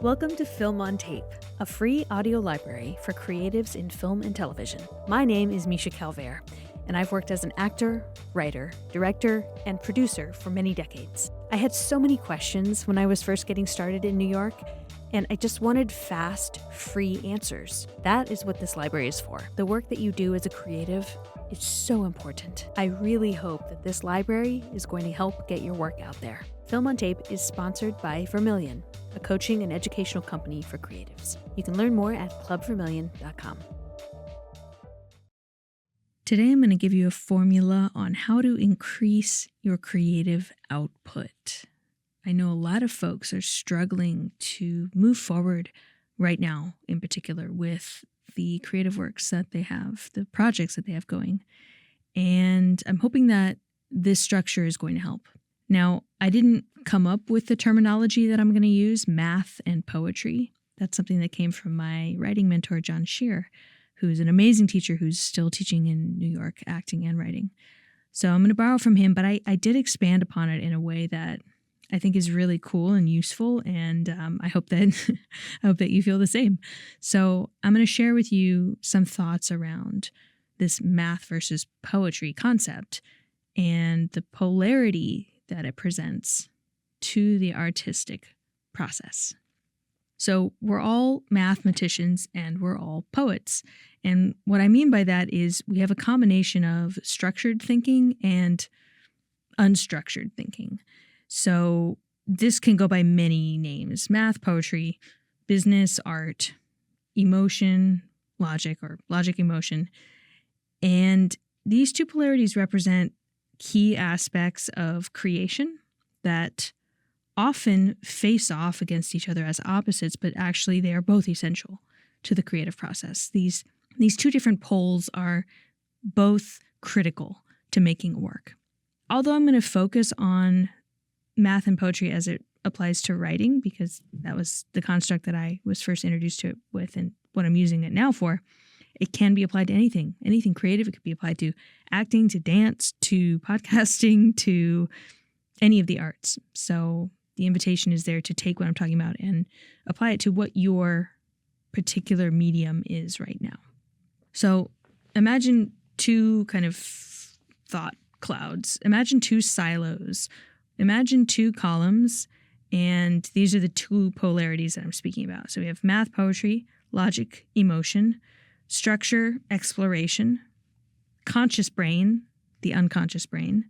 Welcome to Film on Tape, a free audio library for creatives in film and television. My name is Misha Calvert, and I've worked as an actor, writer, director, and producer for many decades. I had so many questions when I was first getting started in New York, and I just wanted fast, free answers. That is what this library is for. The work that you do as a creative is so important. I really hope that this library is going to help get your work out there. Film on Tape is sponsored by Vermilion, a coaching and educational company for creatives. You can learn more at clubvermilion.com. Today I'm going to give you a formula on how to increase your creative output. I know a lot of folks are struggling to move forward right now, in particular, with the creative works that they have, the projects that they have going. And I'm hoping that this structure is going to help. Now, I didn't come up with the terminology that I'm going to use, math and poetry. That's something that came from my writing mentor, John Shear, who's an amazing teacher who's still teaching in New York, acting and writing. So I'm going to borrow from him, but I did expand upon it in a way that I think is really cool and useful, and I hope that you feel the same. So I'm going to share with you some thoughts around this math versus poetry concept and the polarity that it presents to the artistic process. So we're all mathematicians and we're all poets. And what I mean by that is we have a combination of structured thinking and unstructured thinking. So this can go by many names: math, poetry, business, art, emotion, logic, or logic, emotion. And these two polarities represent key aspects of creation that often face off against each other as opposites, but actually they are both essential to the creative process. These two different poles are both critical to making a work. Although I'm going to focus on math and poetry as it applies to writing, because that was the construct that I was first introduced to it with and what I'm using it now for, it can be applied to anything creative. It could be applied to acting, to dance, to podcasting, to any of the arts. So the invitation is there to take what I'm talking about and apply it to what your particular medium is right now. So imagine two kind of thought clouds. Imagine two silos. Imagine two columns, and these are the two polarities that I'm speaking about. So we have math, poetry, logic, emotion, structure, exploration, conscious brain, the unconscious brain,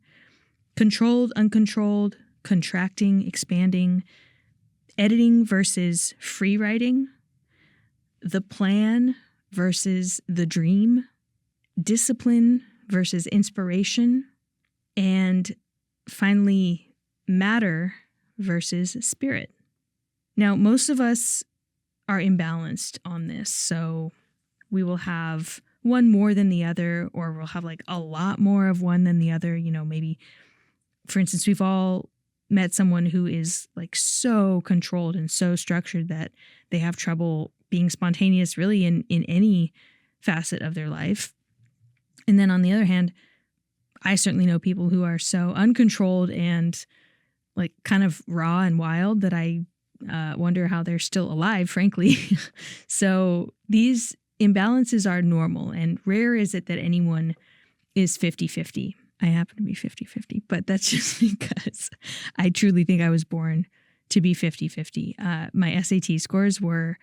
controlled, uncontrolled, contracting, expanding, editing versus free writing, the plan versus the dream, discipline versus inspiration, and finally, matter versus spirit. Now, most of us are imbalanced on this, so we will have one more than the other, or we'll have like a lot more of one than the other. You know, maybe, for instance, we've all met someone who is like so controlled and so structured that they have trouble being spontaneous really in any facet of their life. And then on the other hand, I certainly know people who are so uncontrolled and like kind of raw and wild that I wonder how they're still alive, frankly. So these imbalances are normal, and rare is it that anyone is 50-50. I happen to be 50-50, but that's just because I truly think I was born to be 50-50. My SAT scores were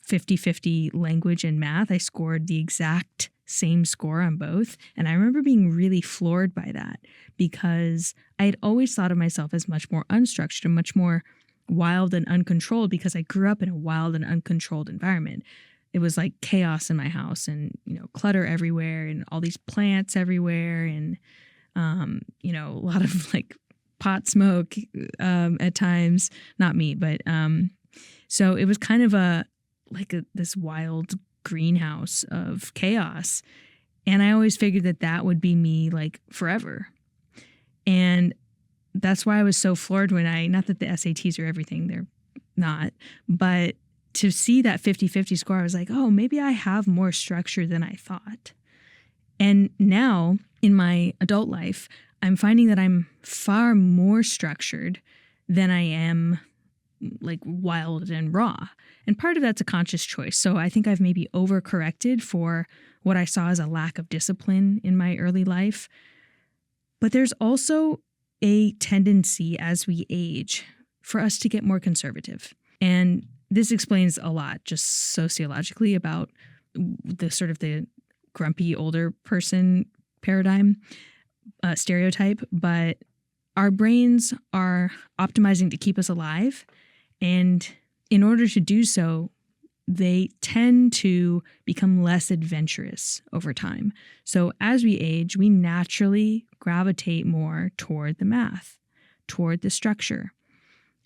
50-50 language and math. I scored the exact same score on both. And I remember being really floored by that because I had always thought of myself as much more unstructured and much more wild and uncontrolled because I grew up in a wild and uncontrolled environment. It was like chaos in my house and, clutter everywhere and all these plants everywhere and, a lot of like pot smoke at times. Not me, but so it was kind of this wild greenhouse of chaos. And I always figured that would be me like forever. And that's why I was so floored when not that the SATs are everything, they're not, but to see that 50-50 score, I was like, oh, maybe I have more structure than I thought. And now in my adult life, I'm finding that I'm far more structured than I am like wild and raw. And part of that's a conscious choice. So I think I've maybe overcorrected for what I saw as a lack of discipline in my early life. But there's also a tendency as we age for us to get more conservative. And this explains a lot just sociologically about the sort of the grumpy older person paradigm, stereotype. But our brains are optimizing to keep us alive. And in order to do so, they tend to become less adventurous over time. So as we age, we naturally gravitate more toward the math, toward the structure.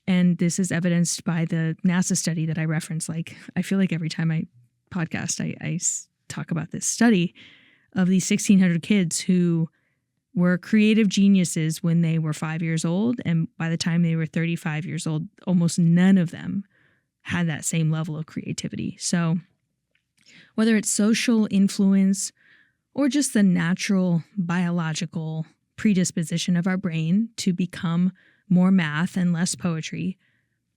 And this is evidenced by the NASA study that I reference. Like, I feel like every time I podcast, I talk about this study of these 1,600 kids who were creative geniuses when they were 5 years old. And by the time they were 35 years old, almost none of them had that same level of creativity. So whether it's social influence or just the natural biological predisposition of our brain to become more math and less poetry,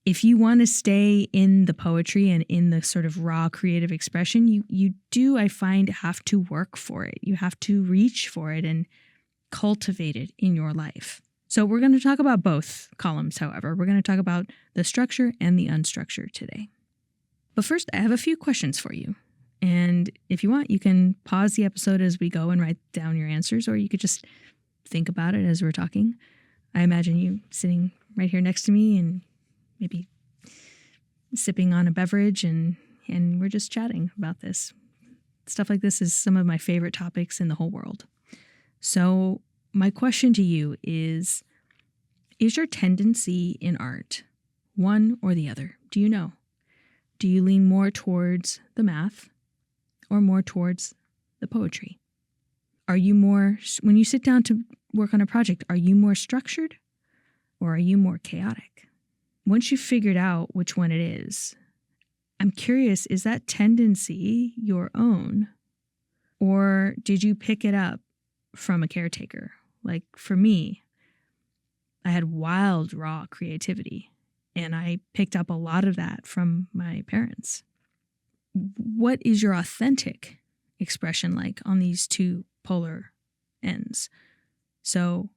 if you want to stay in the poetry and in the sort of raw creative expression, you do, I find, have to work for it. You have to reach for it and cultivate it in your life. So we're going to talk about both columns, however. We're going to talk about the structure and the unstructured today. But first, I have a few questions for you. And if you want, you can pause the episode as we go and write down your answers, or you could just think about it as we're talking. I imagine you sitting right here next to me and maybe sipping on a beverage, and we're just chatting about this. Stuff like this is some of my favorite topics in the whole world. So my question to you is your tendency in art one or the other? Do you know? Do you lean more towards the math or more towards the poetry? Are you more, when you sit down to work on a project, are you more structured or are you more chaotic? Once you've figured out which one it is, I'm curious, is that tendency your own? Or did you pick it up from a caretaker? Like for me, I had wild, raw creativity, and I picked up a lot of that from my parents. What is your authentic expression like on these two polar ends? So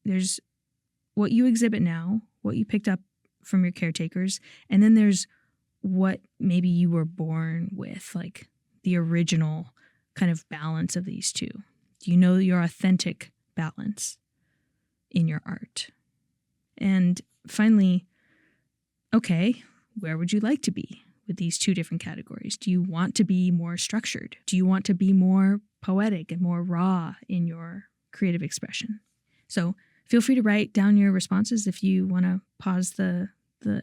there's what you exhibit now, what you picked up from your caretakers, and then there's what maybe you were born with, like the original kind of balance of these two. Do you know your authentic balance in your art? And finally, okay, where would you like to be with these two different categories? Do you want to be more structured? Do you want to be more poetic and more raw in your creative expression? So feel free to write down your responses if you want to pause the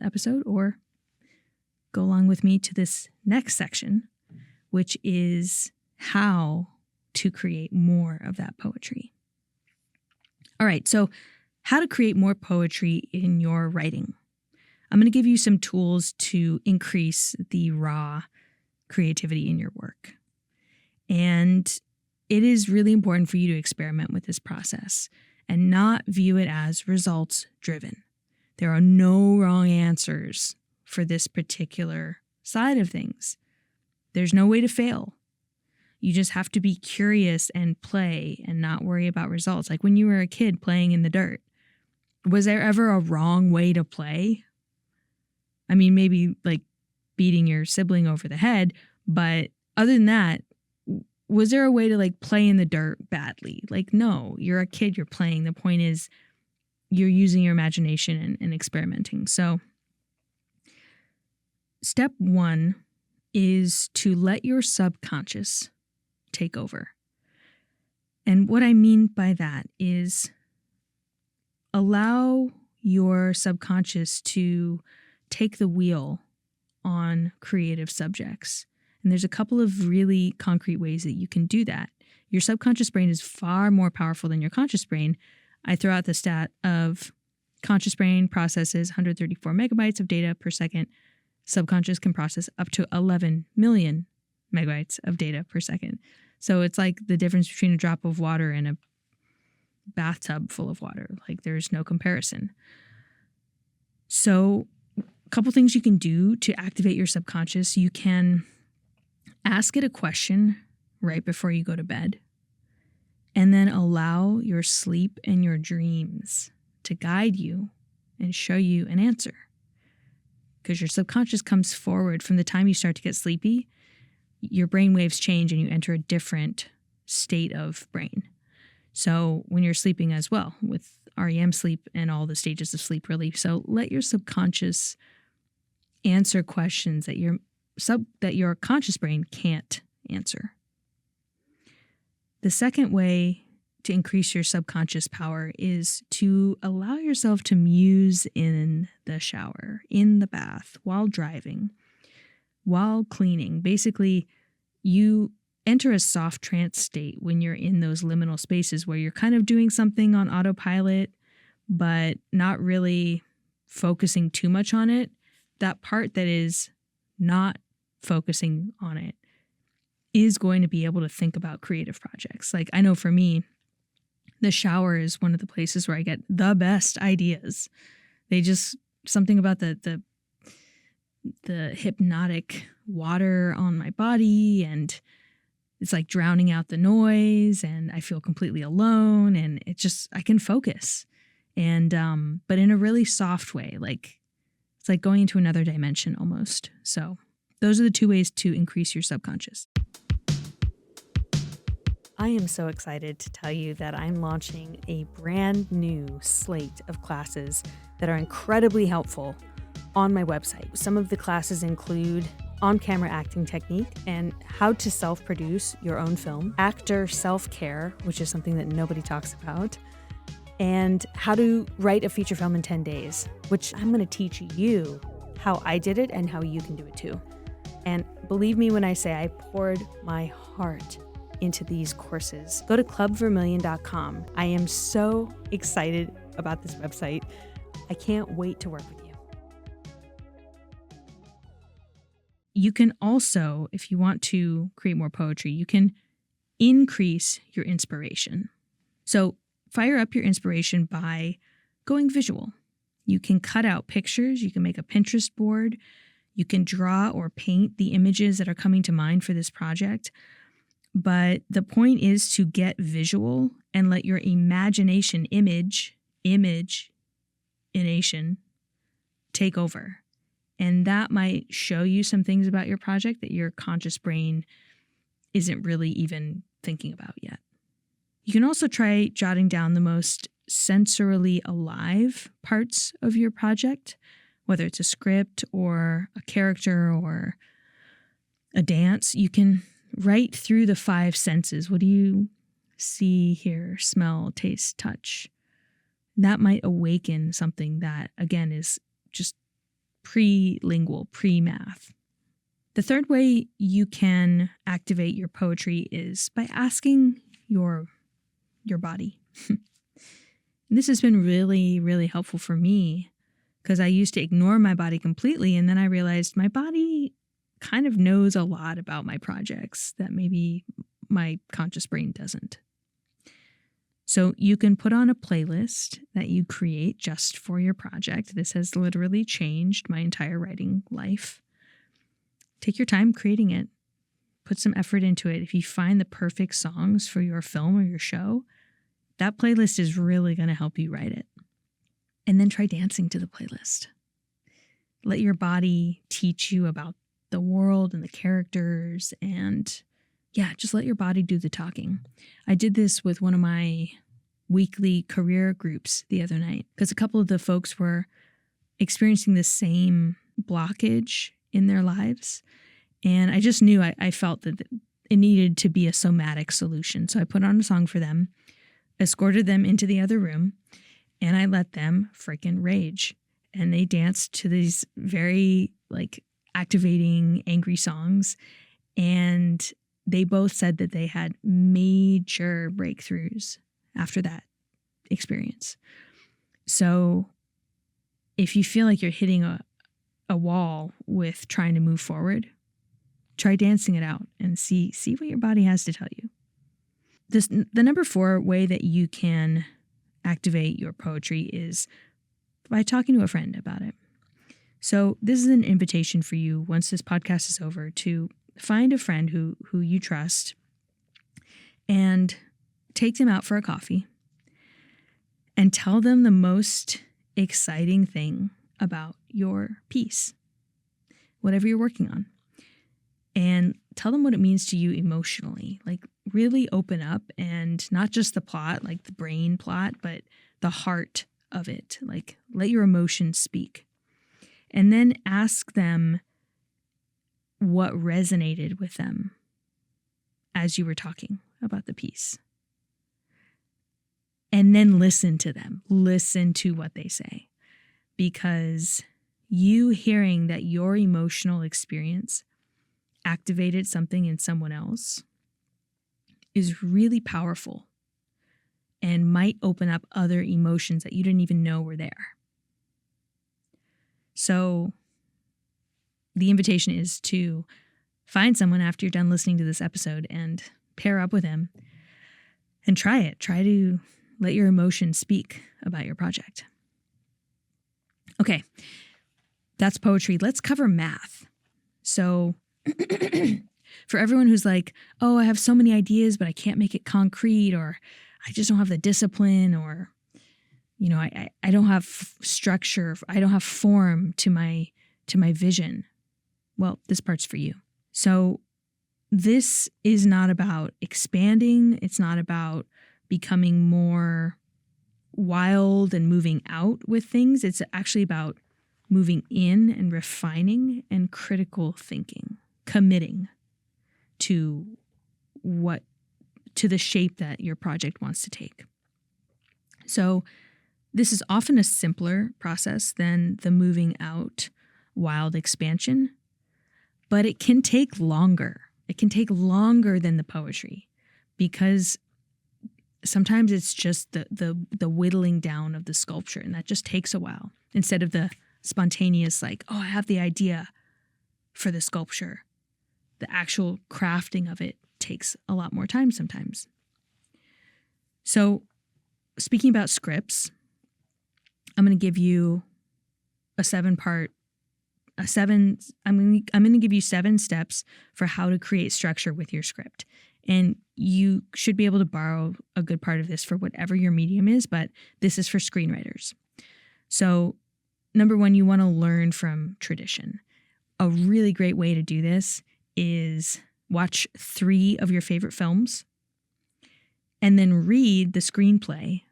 episode, or go along with me to this next section, which is how to create more of that poetry. All right, so how to create more poetry in your writing. I'm going to give you some tools to increase the raw creativity in your work. And it is really important for you to experiment with this process and not view it as results driven. There are no wrong answers for this particular side of things. There's no way to fail. You just have to be curious and play and not worry about results. Like when you were a kid playing in the dirt, was there ever a wrong way to play? I mean, maybe like beating your sibling over the head, but other than that, was there a way to like play in the dirt badly? Like, no, you're a kid, you're playing. The point is you're using your imagination and experimenting. So step one is to let your subconscious take over. And what I mean by that is allow your subconscious to take the wheel on creative subjects. And there's a couple of really concrete ways that you can do that. Your subconscious brain is far more powerful than your conscious brain. I throw out the stat of conscious brain processes 134 megabytes of data per second. Subconscious can process up to 11 million megabytes of data per second. So it's like the difference between a drop of water and a bathtub full of water. Like there's no comparison. So couple things you can do to activate your subconscious. You can ask it a question right before you go to bed, and then allow your sleep and your dreams to guide you and show you an answer. Because your subconscious comes forward from the time you start to get sleepy, your brain waves change and you enter a different state of brain. So when you're sleeping as well, with REM sleep and all the stages of sleep relief. So let your subconscious answer questions that your conscious brain can't answer. The second way to increase your subconscious power is to allow yourself to muse in the shower, in the bath, while driving, while cleaning. Basically, you enter a soft trance state when you're in those liminal spaces where you're kind of doing something on autopilot, but not really focusing too much on it. That part that is not focusing on it is going to be able to think about creative projects. Like, I know for me, the shower is one of the places where I get the best ideas. Something about the hypnotic water on my body, and it's like drowning out the noise, and I feel completely alone, and I can focus. And, but in a really soft way, like it's like going into another dimension almost. So those are the two ways to increase your subconscious. I am so excited to tell you that I'm launching a brand new slate of classes that are incredibly helpful on my website. Some of the classes include on-camera acting technique and how to self-produce your own film, actor self-care, which is something that nobody talks about, and how to write a feature film in 10 days, which I'm going to teach you how I did it and how you can do it too. And believe me when I say I poured my heart into these courses. Go to clubvermillion.com. I am so excited about this website. I can't wait to work with you. You can also, if you want to create more poetry, you can increase your inspiration. So fire up your inspiration by going visual. You can cut out pictures. You can make a Pinterest board. You can draw or paint the images that are coming to mind for this project. But the point is to get visual and let your imagination imagination take over. And that might show you some things about your project that your conscious brain isn't really even thinking about yet. You can also try jotting down the most sensorily alive parts of your project, whether it's a script or a character or a dance. You can write through the 5 senses. What do you see, hear, smell, taste, touch? That might awaken something that, again, is just pre-lingual, pre-math. The third way you can activate your poetry is by asking your body. This has been really, really helpful for me because I used to ignore my body completely, and then I realized my body kind of knows a lot about my projects that maybe my conscious brain doesn't. So you can put on a playlist that you create just for your project. This has literally changed my entire writing life. Take your time creating it. Put some effort into it. If you find the perfect songs for your film or your show, that playlist is really going to help you write it. And then try dancing to the playlist. Let your body teach you about the world and the characters, and just let your body do the talking. I did this with one of my weekly career groups the other night because a couple of the folks were experiencing the same blockage in their lives. And I just knew I felt that it needed to be a somatic solution. So I put on a song for them, escorted them into the other room, and I let them freaking rage. And they danced to these very activating, angry songs. And they both said that they had major breakthroughs after that experience. So if you feel like you're hitting a wall with trying to move forward, try dancing it out and see what your body has to tell you. The number 4 way that you can activate your poetry is by talking to a friend about it. So this is an invitation for you, once this podcast is over, to find a friend who you trust and take them out for a coffee and tell them the most exciting thing about your piece, whatever you're working on. And tell them what it means to you emotionally. Like, really open up, and not just the plot, like the brain plot, but the heart of it. Like, let your emotions speak. And then ask them what resonated with them as you were talking about the piece. And then listen to them. Listen to what they say. Because you hearing that your emotional experience activated something in someone else is really powerful and might open up other emotions that you didn't even know were there. So the invitation is to find someone after you're done listening to this episode and pair up with him and try it. Try to let your emotions speak about your project. Okay, that's poetry. Let's cover math. So for everyone who's like, oh, I have so many ideas, but I can't make it concrete, or I just don't have the discipline, or, you know, I don't have structure, I don't have form to my vision. Well, this part's for you. So this is not about expanding. It's not about becoming more wild and moving out with things. It's actually about moving in and refining and critical thinking, committing to the shape that your project wants to take. So this is often a simpler process than the moving out wild expansion, but it can take longer. It can take longer than the poetry, because sometimes it's just the whittling down of the sculpture, and that just takes a while, instead of the spontaneous, like, oh, I have the idea for the sculpture. The actual crafting of it takes a lot more time sometimes. So speaking about scripts, I'm going to give you I'm going to give you 7 steps for how to create structure with your script. And you should be able to borrow a good part of this for whatever your medium is, but this is for screenwriters. So number 1, you want to learn from tradition. A really great way to do this is watch 3 of your favorite films and then read the screenplay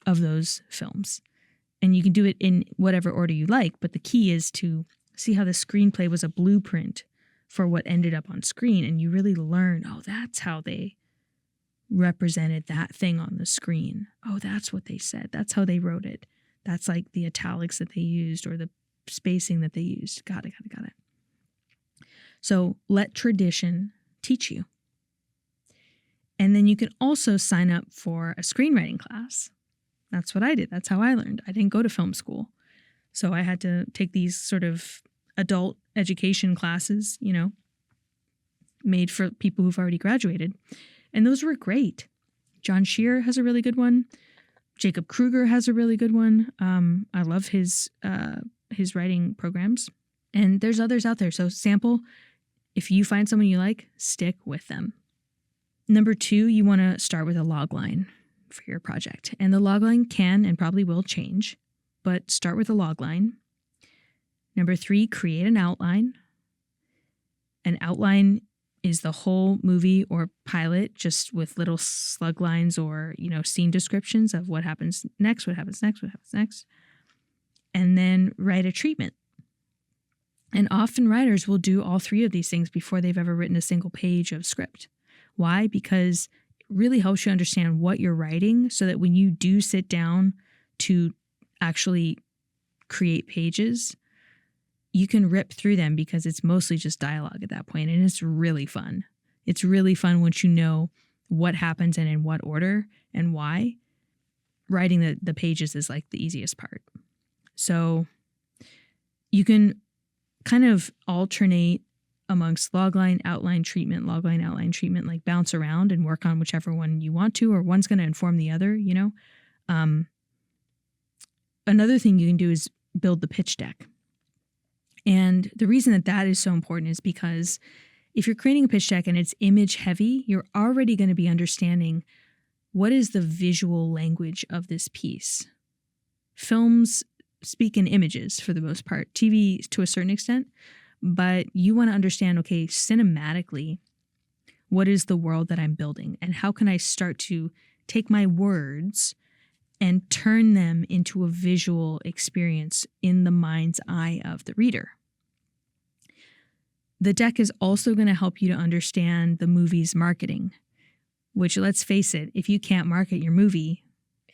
of those films. And you can do it in whatever order you like, but the key is to see how the screenplay was a blueprint for what ended up on screen, and you really learn, oh, that's how they represented that thing on the screen. Oh, that's what they said. That's how they wrote it. That's like the italics that they used or the spacing that they used. Got it. So let tradition teach you. And then you can also sign up for a screenwriting class. That's what I did. That's how I learned. I didn't go to film school. So I had to take these sort of adult education classes, you know, made for people who've already graduated. And those were great. John Shear has a really good one. Jacob Kruger has a really good one. I love his writing programs. And there's others out there. So sample. If you find someone you like, stick with them. Number 2, you want to start with a log line for your project. And the log line can and probably will change, but start with a log line. Number 3, create an outline. An outline is the whole movie or pilot, just with little slug lines or, you know, scene descriptions of what happens next, what happens next, what happens next. And then write a treatment. And often writers will do all 3 of these things before they've ever written a single page of script. Why? Because it really helps you understand what you're writing, so that when you do sit down to actually create pages, you can rip through them, because it's mostly just dialogue at that point, and it's really fun. It's really fun once you know what happens and in what order and why. Writing the pages is like the easiest part. So you can kind of alternate amongst logline, outline, treatment, logline, outline, treatment, like bounce around and work on whichever one you want to, or one's going to inform the other, you know. Another thing you can do is build the pitch deck. And the reason that that is so important is because if you're creating a pitch deck and it's image heavy, you're already going to be understanding what is the visual language of this piece. Films speak in images for the most part, TV to a certain extent, but you want to understand, okay, cinematically, what is the world that I'm building? And how can I start to take my words and turn them into a visual experience in the mind's eye of the reader? The deck is also going to help you to understand the movie's marketing, which, let's face it, if you can't market your movie,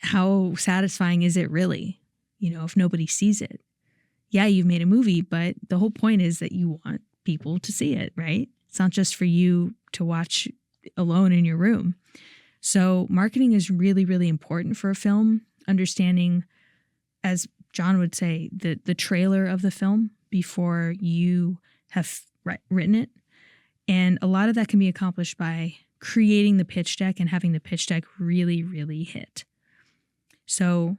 how satisfying is it really? If nobody sees it. Yeah, you've made a movie, but the whole point is that you want people to see it, right? It's not just for you to watch alone in your room. So marketing is really, really important for a film. Understanding, as John would say, the trailer of the film before you have written it. And a lot of that can be accomplished by creating the pitch deck and having the pitch deck really, really hit. So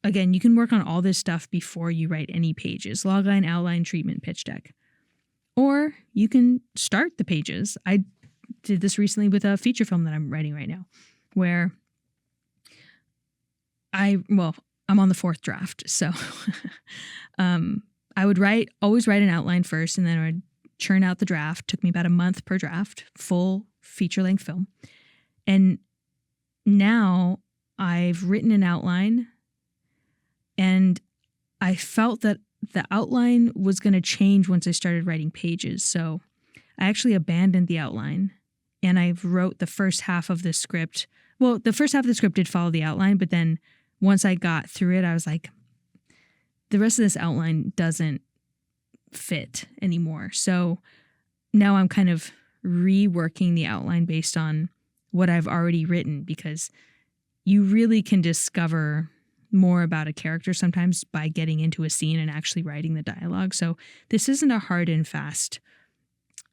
again, you can work on all this stuff before you write any pages: logline, outline, treatment, pitch deck. Or you can start the pages. I did this recently with a feature film that I'm writing right now, where I'm on the 4th draft. So I would always write an outline first, and then I would churn out the draft. Took me about a month per draft, full feature-length film. And now I've written an outline, and I felt that the outline was going to change once I started writing pages. So I actually abandoned the outline, and I wrote the first half of the script. Well, the first half of the script did follow the outline, but then once I got through it, I was like, the rest of this outline doesn't fit anymore. So now I'm kind of reworking the outline based on what I've already written, because you really can discover more about a character sometimes by getting into a scene and actually writing the dialogue. So this isn't a hard and fast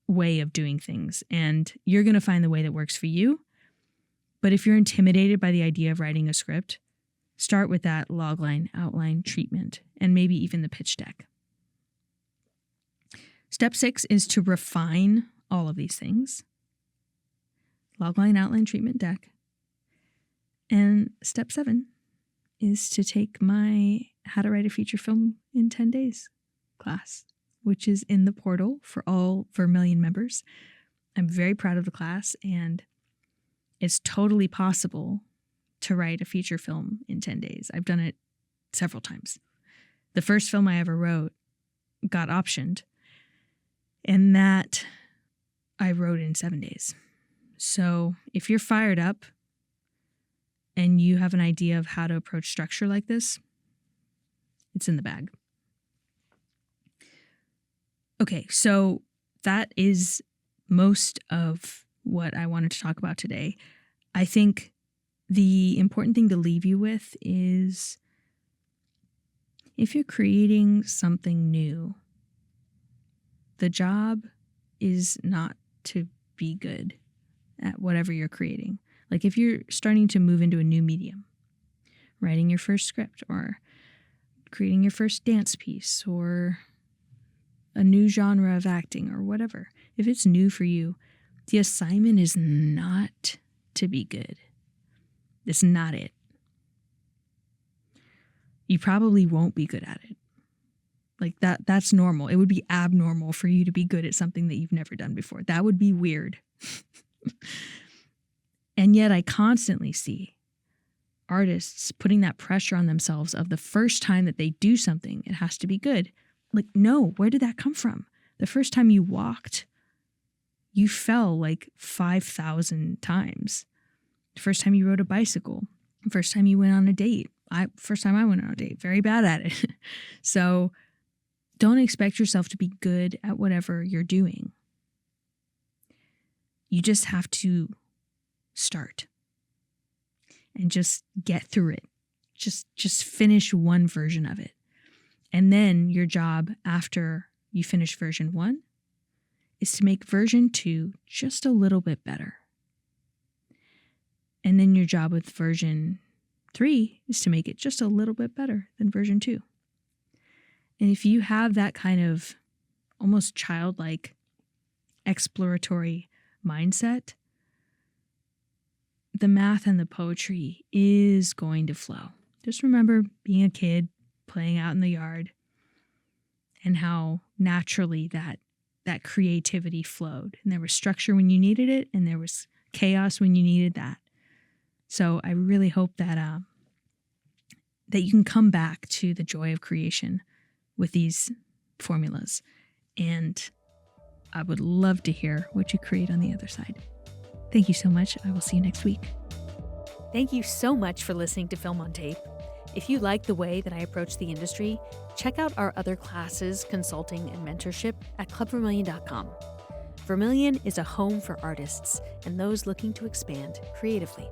way of doing things, and you're going to find the way that works for you. But if you're intimidated by the idea of writing a script, start with that logline, outline, treatment, and maybe even the pitch deck. Step 6 is to refine all of these things: logline, outline, treatment, deck. And step 7 is to take my How to Write a Feature Film in 10 Days class, which is in the portal for all Vermilion members. I'm very proud of the class, and it's totally possible to write a feature film in 10 days. I've done it several times. The first film I ever wrote got optioned, and that I wrote in 7 days. So if you're fired up and you have an idea of how to approach structure like this, it's in the bag. Okay, so that is most of what I wanted to talk about today. I think the important thing to leave you with is, if you're creating something new, the job is not to be good at whatever you're creating. Like if you're starting to move into a new medium, writing your first script or creating your first dance piece or a new genre of acting or whatever, if it's new for you, the assignment is not to be good. It's not it. You probably won't be good at it. Like that's normal. It would be abnormal for you to be good at something that you've never done before. That would be weird. And yet I constantly see artists putting that pressure on themselves of the first time that they do something, it has to be good. Like, no, where did that come from? The first time you walked, you fell like 5,000 times. The first time you rode a bicycle, the first time you went on a date. First time I went on a date, very bad at it. So don't expect yourself to be good at whatever you're doing. You just have to start and just get through it. Just finish one version of it. And then your job after you finish version 1 is to make version 2 just a little bit better. And then your job with version 3 is to make it just a little bit better than version 2. And if you have that kind of almost childlike exploratory mindset, the math and the poetry is going to flow. Just remember being a kid, playing out in the yard, and how naturally that creativity flowed. And there was structure when you needed it, and there was chaos when you needed that. So I really hope that that you can come back to the joy of creation with these formulas. And I would love to hear what you create on the other side. Thank you so much. I will see you next week. Thank you so much for listening to Film on Tape. If you like the way that I approach the industry, check out our other classes, consulting, and mentorship at clubvermilion.com. Vermilion is a home for artists and those looking to expand creatively.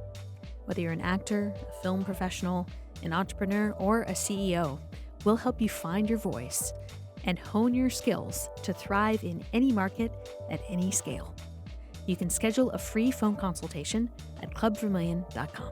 Whether you're an actor, a film professional, an entrepreneur, or a CEO, we'll help you find your voice and hone your skills to thrive in any market at any scale. You can schedule a free phone consultation at clubvermilion.com.